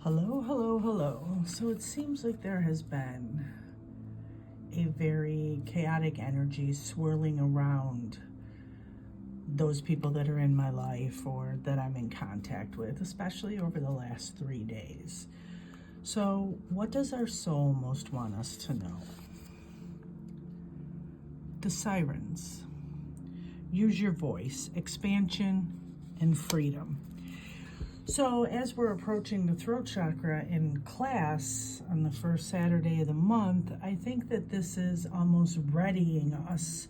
Hello, hello, hello. So it seems like there has been a very chaotic energy swirling around those people that are in my life or that I'm in contact with, especially over the last 3 days. So, what does our soul most want us to know? The sirens. Use your voice, expansion, and freedom. So as we're approaching the throat chakra in class on the first Saturday of the month, I think that this is almost readying us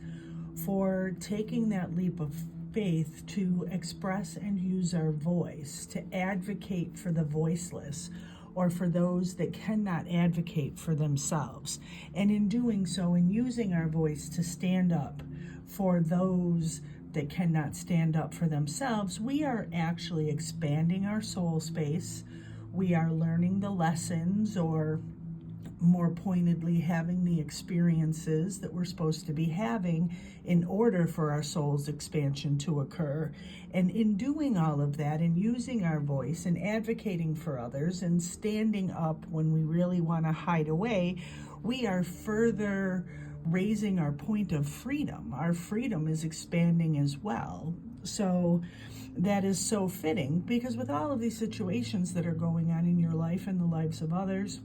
for taking that leap of faith to express and use our voice, to advocate for the voiceless or for those that cannot advocate for themselves. And in doing so, in using our voice to stand up for those that cannot stand up for themselves, we are actually expanding our soul space. We are learning the lessons, or more pointedly, having the experiences that we're supposed to be having in order for our soul's expansion to occur. And in doing all of that and using our voice and advocating for others and standing up when we really want to hide away, we are further raising our point of freedom. Our freedom is expanding as well. So that is so fitting, because with all of these situations that are going on in your life and the lives of others,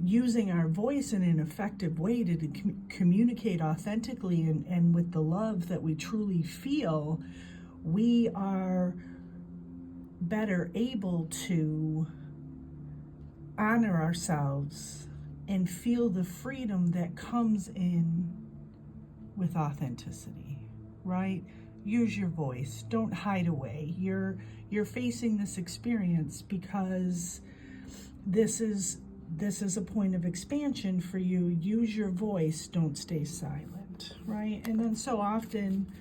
using our voice in an effective way to communicate authentically and with the love that we truly feel, we are better able to honor ourselves and feel the freedom that comes in with authenticity, right? Use your voice. Don't hide away. You're facing this experience because this is a point of expansion for you. Use your voice. Don't stay silent, right? And then so often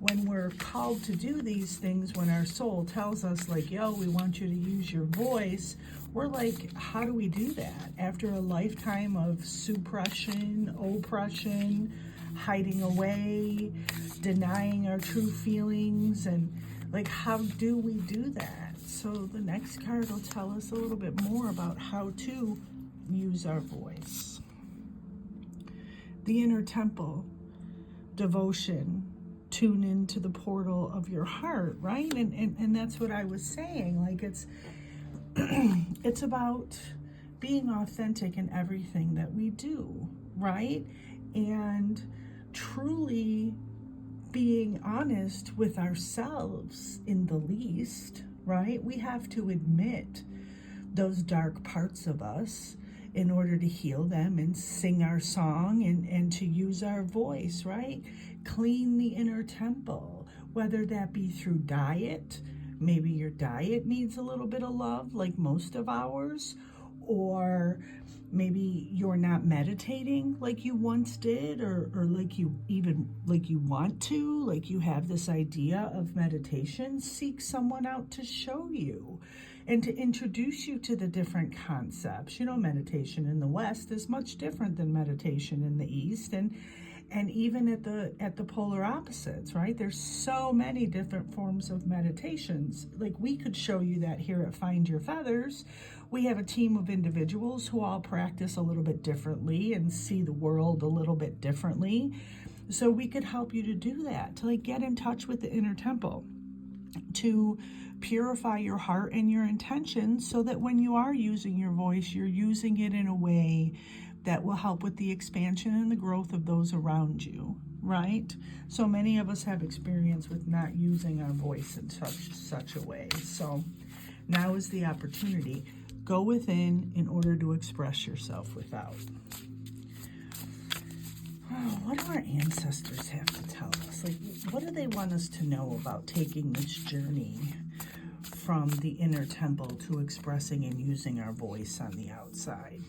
when we're called to do these things, when our soul tells us like, yo, we want you to use your voice, we're like, how do we do that? After a lifetime of suppression, oppression, hiding away, denying our true feelings, and like, how do we do that? So the next card will tell us a little bit more about how to use our voice. The inner temple, devotion, tune into the portal of your heart, right? And that's what I was saying. Like, it's about being authentic in everything that we do, right? And truly being honest with ourselves in the least, right? We have to admit those dark parts of us in order to heal them and sing our song and to use our voice, right? Clean the inner temple, whether that be through diet. Maybe your diet needs a little bit of love, like most of ours, or maybe you're not meditating like you once did, or like you want to, like you have this idea of meditation. Seek someone out to show you and to introduce you to the different concepts. You know, meditation in the West is much different than meditation in the East, and even at the polar opposites, right? There's so many different forms of meditations. Like, we could show you that here at Find Your Feathers. We have a team of individuals who all practice a little bit differently and see the world a little bit differently. So we could help you to do that, to like get in touch with the inner temple, to purify your heart and your intentions, so that when you are using your voice, you're using it in a way that will help with the expansion and the growth of those around you, right? So many of us have experience with not using our voice in such a way. So now is the opportunity. Go within in order to express yourself without. Oh, what do our ancestors have to tell us? Like, what do they want us to know about taking this journey from the inner temple to expressing and using our voice on the outside?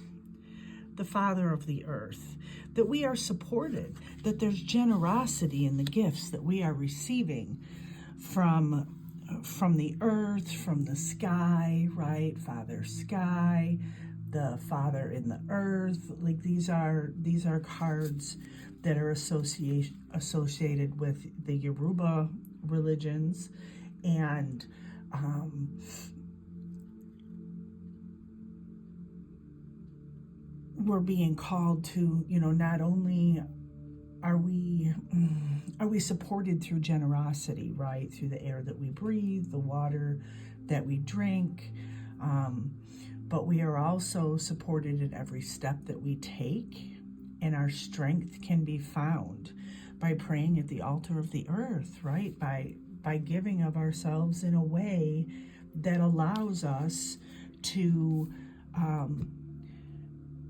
The Father of the earth, that we are supported, that there's generosity in the gifts that we are receiving from the earth, from the sky, right? Father Sky, the Father in the earth. Like, these are cards that are associated with the Yoruba religions, and we're being called to, not only are we supported through generosity, right? Through the air that we breathe, the water that we drink, but we are also supported in every step that we take, and our strength can be found by praying at the altar of the earth, right? By giving of ourselves in a way that allows us to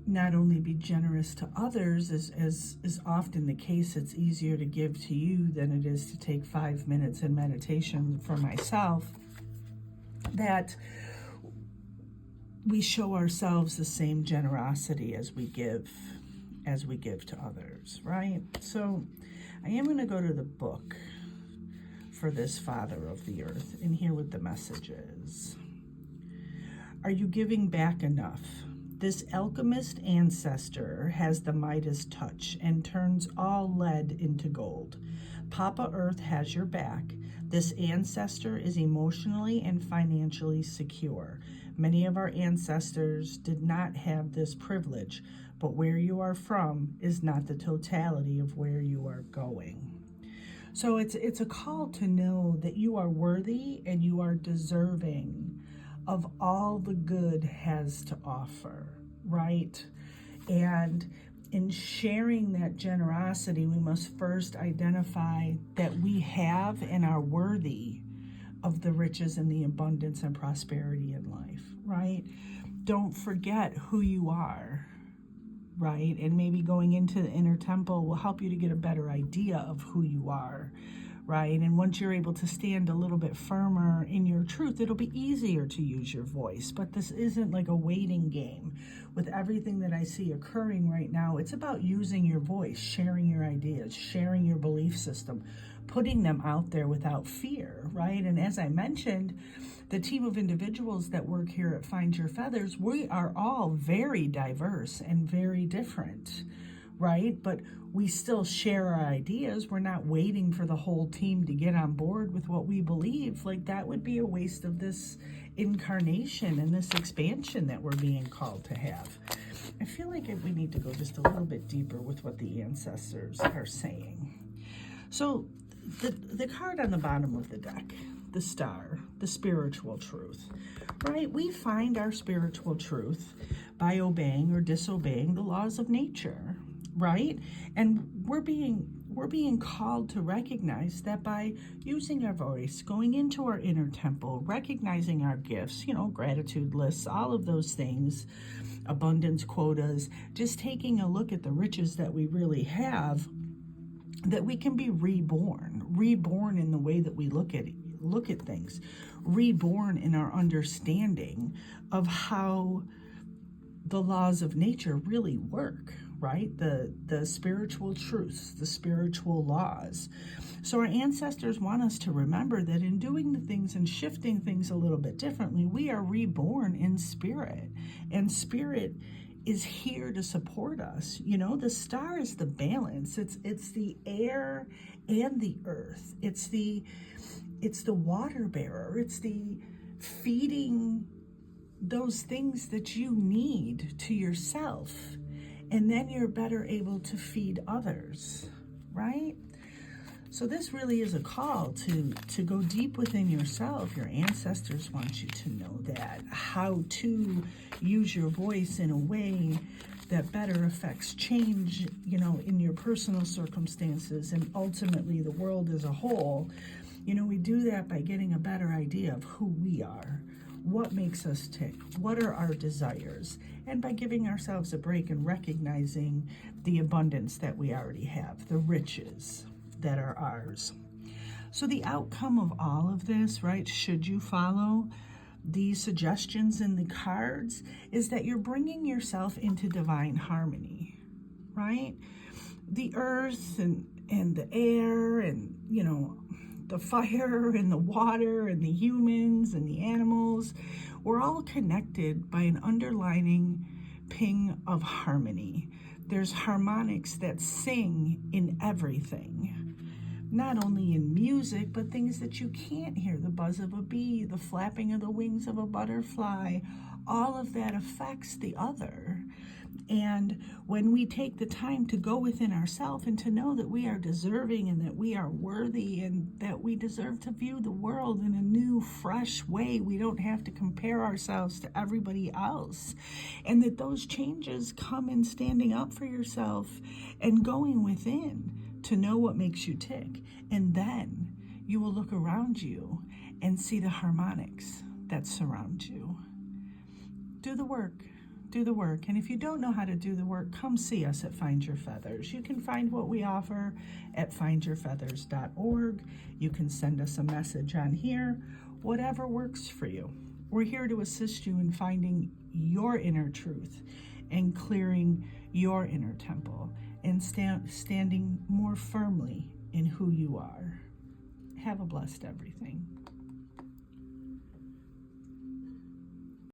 not only be generous to others, as is often the case. It's easier to give to you than it is to take 5 minutes in meditation for myself, that we show ourselves the same generosity as we give to others, right? So I am going to go to the book for this Father of the Earth and hear what the message is. Are you giving back enough? This alchemist ancestor has the Midas touch and turns all lead into gold. Papa Earth has your back. This ancestor is emotionally and financially secure. Many of our ancestors did not have this privilege, but where you are from is not the totality of where you are going. So it's a call to know that you are worthy and you are deserving of all the good has to offer, right? And in sharing that generosity, we must first identify that we have and are worthy of the riches and the abundance and prosperity in life, right? Don't forget who you are, right? And maybe going into the inner temple will help you to get a better idea of who you are, right? And once you're able to stand a little bit firmer in your truth, it'll be easier to use your voice. But this isn't like a waiting game. With everything that I see occurring right now, it's about using your voice, sharing your ideas, sharing your belief system, putting them out there without fear, right? And as I mentioned, the team of individuals that work here at Find Your Feathers, we are all very diverse and very different, right? But we still share our ideas. We're not waiting for the whole team to get on board with what we believe. Like, that would be a waste of this incarnation and this expansion that we're being called to have. I feel like we need to go just a little bit deeper with what the ancestors are saying. So the card on the bottom of the deck, the star, the spiritual truth, right? We find our spiritual truth by obeying or disobeying the laws of nature, right? And we're being called to recognize that by using our voice, going into our inner temple, recognizing our gifts, gratitude lists, all of those things, abundance quotas, just taking a look at the riches that we really have, that we can be reborn in the way that we look at things, reborn in our understanding of how the laws of nature really work, right? The spiritual truths, the spiritual laws. So our ancestors want us to remember that in doing the things and shifting things a little bit differently, we are reborn in spirit, and spirit is here to support us. The star is the balance. It's the air and the earth. It's the water bearer. It's the feeding those things that you need to yourself, and then you're better able to feed others, right? So this really is a call to go deep within yourself. Your ancestors want you to know that, how to use your voice in a way that better affects change, in your personal circumstances and ultimately the world as a whole. We do that by getting a better idea of who we are, what makes us tick, what are our desires, and by giving ourselves a break and recognizing the abundance that we already have, the riches that are ours. So the outcome of all of this, right, should you follow these suggestions in the cards, is that you're bringing yourself into divine harmony, right? The earth and the air and, the fire and the water and the humans and the animals, we're all connected by an underlining ping of harmony. There's harmonics that sing in everything. not only in music, but things that you can't hear, the buzz of a bee, the flapping of the wings of a butterfly. All of that affects the other. And when we take the time to go within ourselves and to know that we are deserving and that we are worthy and that we deserve to view the world in a new, fresh way, we don't have to compare ourselves to everybody else. And that those changes come in standing up for yourself and going within to know what makes you tick. And then you will look around you and see the harmonics that surround you. Do the work. Do the work. And if you don't know how to do the work, come see us at Find Your Feathers. You can find what we offer at findyourfeathers.org. You can send us a message on here, whatever works for you. We're here to assist you in finding your inner truth and clearing your inner temple and standing more firmly in who you are. Have a blessed everything.